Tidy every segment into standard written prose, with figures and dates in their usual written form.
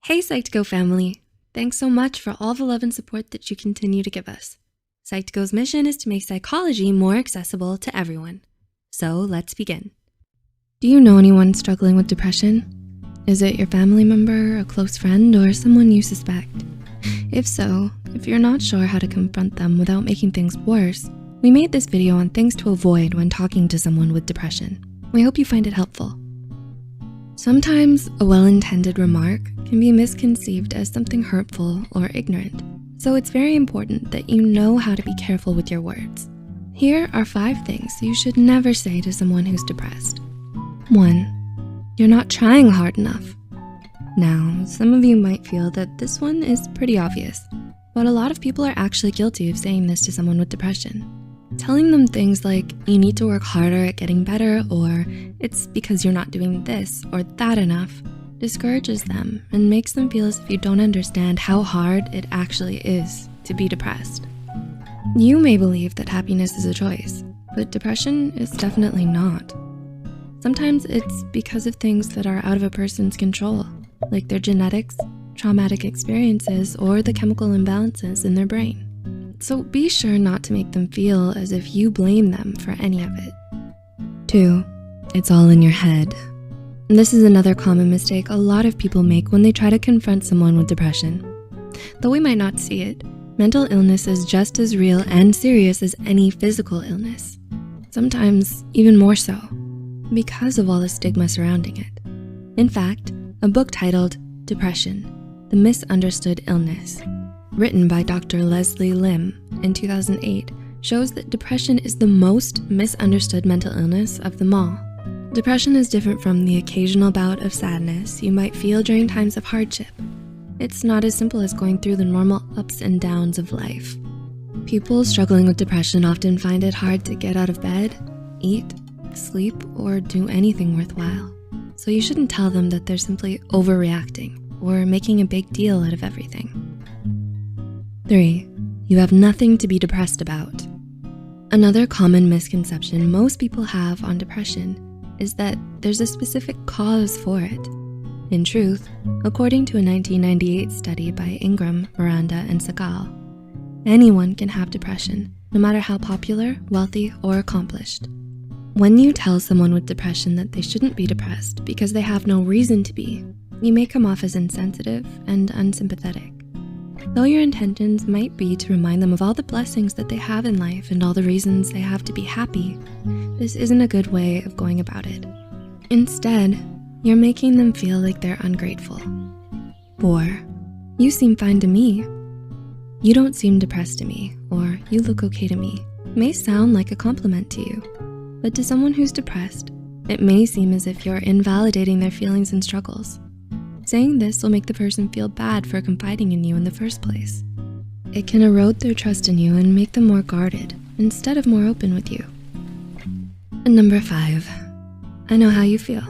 Hey Psych2Go family, thanks so much for all the love and support that you continue to give us. Psych2Go's mission is to make psychology more accessible to everyone. So let's begin. Do you know anyone struggling with depression? Is it your family member, a close friend, or someone you suspect? If so, if you're not sure how to confront them without making things worse, we made this video on things to avoid when talking to someone with depression. We hope you find it helpful. Sometimes a well-intended remark can be misconceived as something hurtful or ignorant. So it's very important that you know how to be careful with your words. Here are 5 things you should never say to someone who's depressed. 1, you're not trying hard enough. Now, some of you might feel that this one is pretty obvious, but a lot of people are actually guilty of saying this to someone with depression. Telling them things like, you need to work harder at getting better, or it's because you're not doing this or that enough, discourages them and makes them feel as if you don't understand how hard it actually is to be depressed. You may believe that happiness is a choice, but depression is definitely not. Sometimes it's because of things that are out of a person's control, like their genetics, traumatic experiences, or the chemical imbalances in their brain. So be sure not to make them feel as if you blame them for any of it. 2, it's all in your head. This is another common mistake a lot of people make when they try to confront someone with depression. Though we might not see it, mental illness is just as real and serious as any physical illness. Sometimes even more so, because of all the stigma surrounding it. In fact, a book titled Depression: The Misunderstood Illness, written by Dr. Leslie Lim in 2008, shows that depression is the most misunderstood mental illness of them all. Depression is different from the occasional bout of sadness you might feel during times of hardship. It's not as simple as going through the normal ups and downs of life. People struggling with depression often find it hard to get out of bed, eat, sleep, or do anything worthwhile. So you shouldn't tell them that they're simply overreacting or making a big deal out of everything. 3, you have nothing to be depressed about. Another common misconception most people have on depression is that there's a specific cause for it. In truth, according to a 1998 study by Ingram, Miranda, and Segal, anyone can have depression, no matter how popular, wealthy, or accomplished. When you tell someone with depression that they shouldn't be depressed because they have no reason to be, you may come off as insensitive and unsympathetic. Though your intentions might be to remind them of all the blessings that they have in life and all the reasons they have to be happy, this isn't a good way of going about it. Instead, you're making them feel like they're ungrateful. 4, you seem fine to me. You don't seem depressed to me, or you look okay to me, may sound like a compliment to you, but to someone who's depressed, it may seem as if you're invalidating their feelings and struggles. Saying this will make the person feel bad for confiding in you in the first place. It can erode their trust in you and make them more guarded instead of more open with you. And number 5, I know how you feel.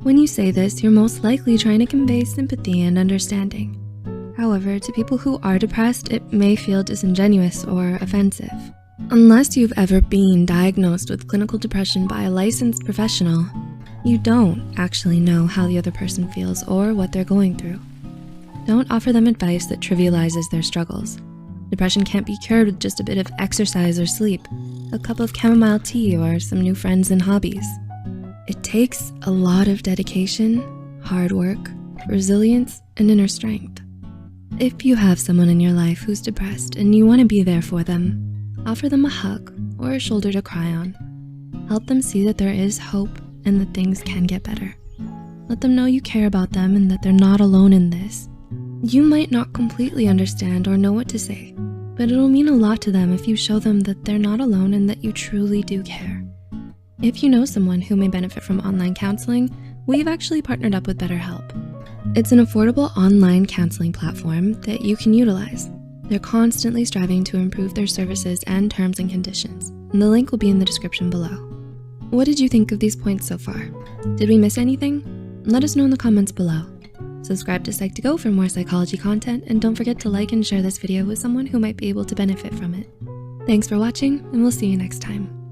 When you say this, you're most likely trying to convey sympathy and understanding. However, to people who are depressed, it may feel disingenuous or offensive. Unless you've ever been diagnosed with clinical depression by a licensed professional, you don't actually know how the other person feels or what they're going through. Don't offer them advice that trivializes their struggles. Depression can't be cured with just a bit of exercise or sleep, a cup of chamomile tea, or some new friends and hobbies. It takes a lot of dedication, hard work, resilience, and inner strength. If you have someone in your life who's depressed and you want to be there for them, offer them a hug or a shoulder to cry on. Help them see that there is hope and that things can get better. Let them know you care about them and that they're not alone in this. You might not completely understand or know what to say, but it'll mean a lot to them if you show them that they're not alone and that you truly do care. If you know someone who may benefit from online counseling, we've actually partnered up with BetterHelp. It's an affordable online counseling platform that you can utilize. They're constantly striving to improve their services and terms and conditions, and the link will be in the description below. What did you think of these points so far? Did we miss anything? Let us know in the comments below. Subscribe to Psych2Go for more psychology content, and don't forget to like and share this video with someone who might be able to benefit from it. Thanks for watching, and we'll see you next time.